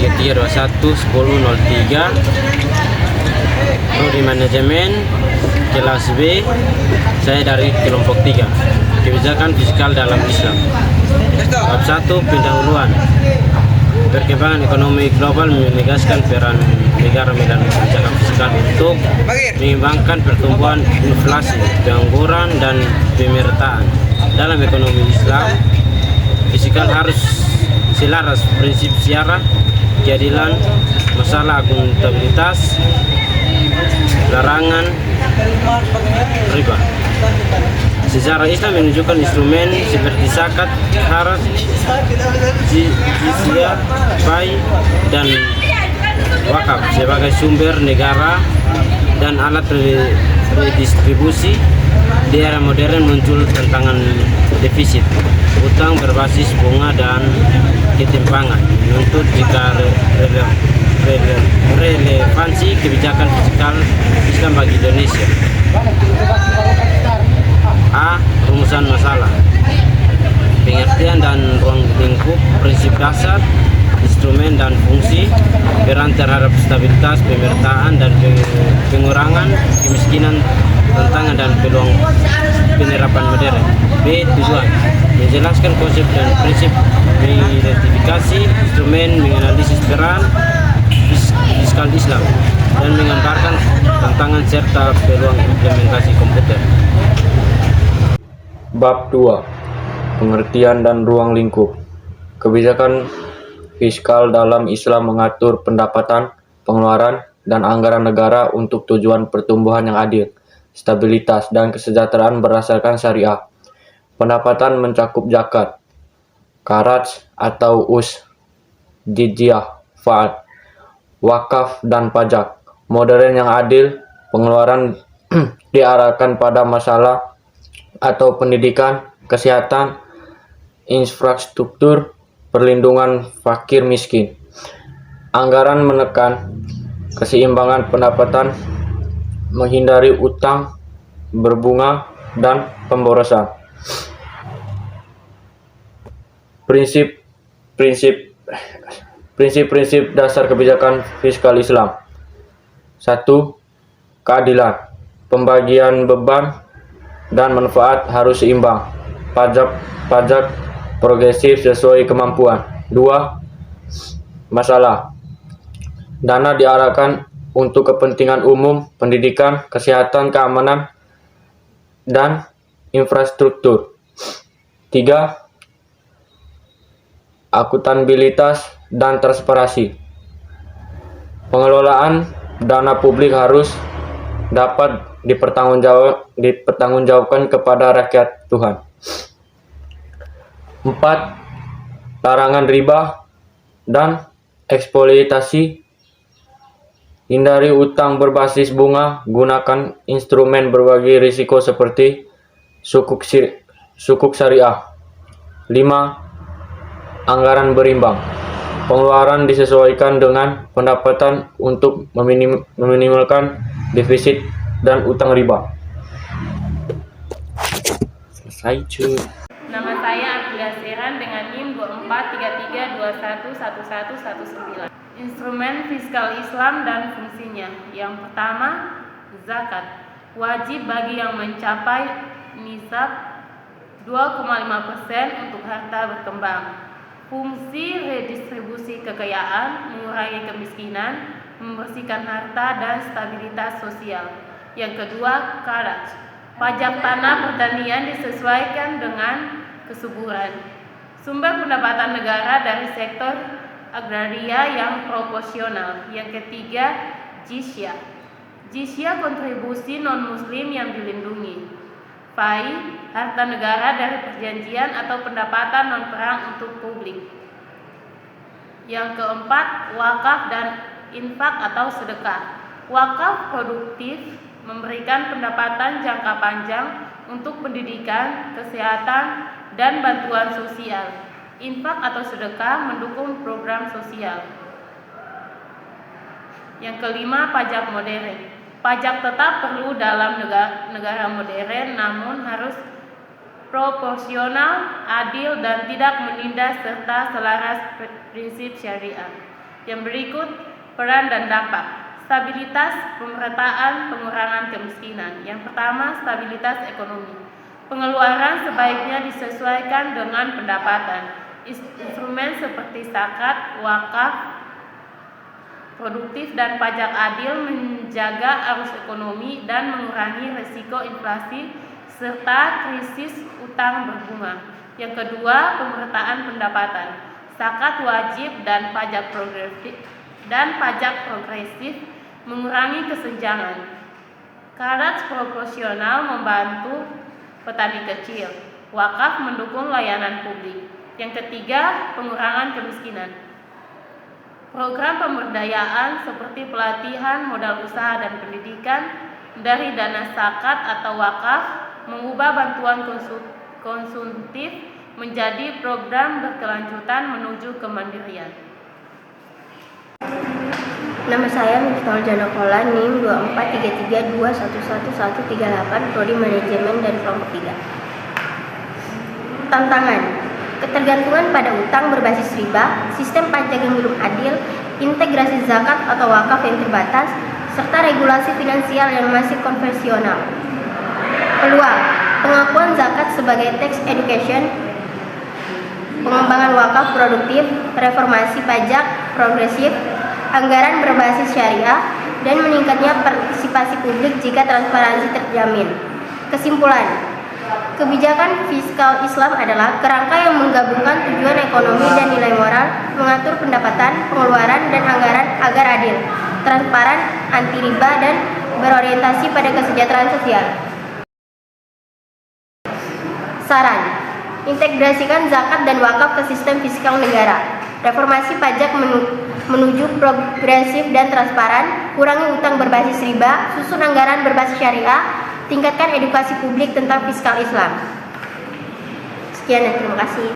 G321 1003 Prodi Manajemen kelas B. Saya dari kelompok 3, kebijakan fiskal dalam Islam. Bab 1, pendahuluan. Perkembangan ekonomi global menegaskan peran negara dalam kebijakan fiskal untuk menyeimbangkan pertumbuhan inflasi, pengangguran, dan pemertaan. Dalam ekonomi Islam, fiskal harus selaras prinsip syara, keadilan, masalah akuntabilitas, larangan riba. Sejarah Islam menunjukkan instrumen seperti zakat, haraj, jizyah, fai, dan wakaf sebagai sumber negara dan alat redistribusi. Di era modern muncul tantangan defisit, utang berbasis bunga, dan ketimpangan menuntut jika relevansi kebijakan fiskal Islam bagi Indonesia. A. Rumusan masalah, pengertian dan ruang lingkup, prinsip dasar, instrumen dan fungsi, peran terhadap stabilitas pemertaan dan pengurangan kemiskinan, tantangan dan peluang penerapan modern. B. Tujuan, menjelaskan konsep dan prinsip, mengidentifikasi instrumen, menganalisis peran fiskal Islam, dan menggambarkan tantangan serta peluang implementasi komputer. Bab 2, pengertian dan ruang lingkup. Kebijakan fiskal dalam Islam mengatur pendapatan, pengeluaran, dan anggaran negara untuk tujuan pertumbuhan yang adil, stabilitas, dan kesejahteraan berdasarkan syariah. Pendapatan mencakup zakat, kharaj atau us, jizyah, fa'at, wakaf, dan pajak. Modern yang adil, pengeluaran diarahkan pada masalah atau pendidikan, kesehatan, infrastruktur, perlindungan fakir miskin. Anggaran menekan keseimbangan pendapatan, menghindari utang berbunga dan pemborosan. Prinsip-prinsip dasar kebijakan fiskal Islam. 1. Keadilan. Pembagian beban dan manfaat harus seimbang. Pajak progresif sesuai kemampuan. 2. Masalah. Dana diarahkan untuk kepentingan umum, pendidikan, kesehatan, keamanan, dan infrastruktur. 3. Akuntabilitas dan transparansi. Pengelolaan dana publik harus dapat dipertanggungjawabkan kepada rakyat Tuhan. 4. Larangan riba dan eksploitasi. Hindari utang berbasis bunga, gunakan instrumen berbagi risiko seperti sukuk syariah. 5. Anggaran berimbang. Pengeluaran disesuaikan dengan pendapatan untuk meminimalkan defisit dan utang riba. Selesai cuy. Nama saya Abdullah Seran dengan NIM 2433211119. Instrumen fiskal Islam dan fungsinya. Yang pertama, zakat. Wajib bagi yang mencapai nisab 2,5% untuk harta berkembang. Fungsi redistribusi kekayaan, mengurangi kemiskinan, membersihkan harta, dan stabilitas sosial. Yang kedua, kharaj. Pajak tanah pertanian disesuaikan dengan kesuburan. Sumber pendapatan negara dari sektor agraria yang proporsional. Yang ketiga, jizyah. Jizyah kontribusi non-muslim yang dilindungi. Fai, harta negara dari perjanjian atau pendapatan non-perang untuk publik. Yang keempat, wakaf dan infak atau sedekah. Wakaf produktif memberikan pendapatan jangka panjang untuk pendidikan, kesehatan, dan bantuan sosial. Infak atau sedekah mendukung program sosial. Yang kelima, pajak modern. Pajak tetap perlu dalam negara modern, namun harus proporsional, adil, dan tidak menindas serta selaras prinsip syariah. Yang berikut peran dan dampak. Stabilitas, pemerataan, pengurangan kemiskinan. Yang pertama, stabilitas ekonomi. Pengeluaran sebaiknya disesuaikan dengan pendapatan. Instrumen seperti zakat, wakaf, produktif, dan pajak adil menjaga arus ekonomi dan mengurangi risiko inflasi serta krisis utang berbunga. Yang kedua, pemerataan pendapatan. Zakat wajib dan pajak progresif mengurangi kesenjangan. Kharaj proporsional membantu petani kecil. Wakaf mendukung layanan publik. Yang ketiga, pengurangan kemiskinan. Program pemberdayaan seperti pelatihan, modal usaha, dan pendidikan dari dana zakat atau wakaf mengubah bantuan konsumtif menjadi program berkelanjutan menuju kemandirian. Nama saya Miftahul Janakola, NIM 24332111138, Prodi Manajemen dari kelompok 3. Tantangan: ketergantungan pada utang berbasis riba, sistem pajak yang belum adil, integrasi zakat atau wakaf yang terbatas, serta regulasi finansial yang masih konvensional. Peluang: pengakuan zakat sebagai tax education, pengembangan wakaf produktif, reformasi pajak progresif, anggaran berbasis syariah, dan meningkatnya partisipasi publik jika transparansi terjamin. Kesimpulan: kebijakan fiskal Islam adalah kerangka yang menggabungkan tujuan ekonomi dan nilai moral, mengatur pendapatan, pengeluaran, dan anggaran agar adil, transparan, anti riba, dan berorientasi pada kesejahteraan sosial. Saran: integrasikan zakat dan wakaf ke sistem fiskal negara. Reformasi pajak menuju progresif dan transparan, kurangi utang berbasis riba, susun anggaran berbasis syariah, tingkatkan edukasi publik tentang fiskal Islam. Sekian dan terima kasih.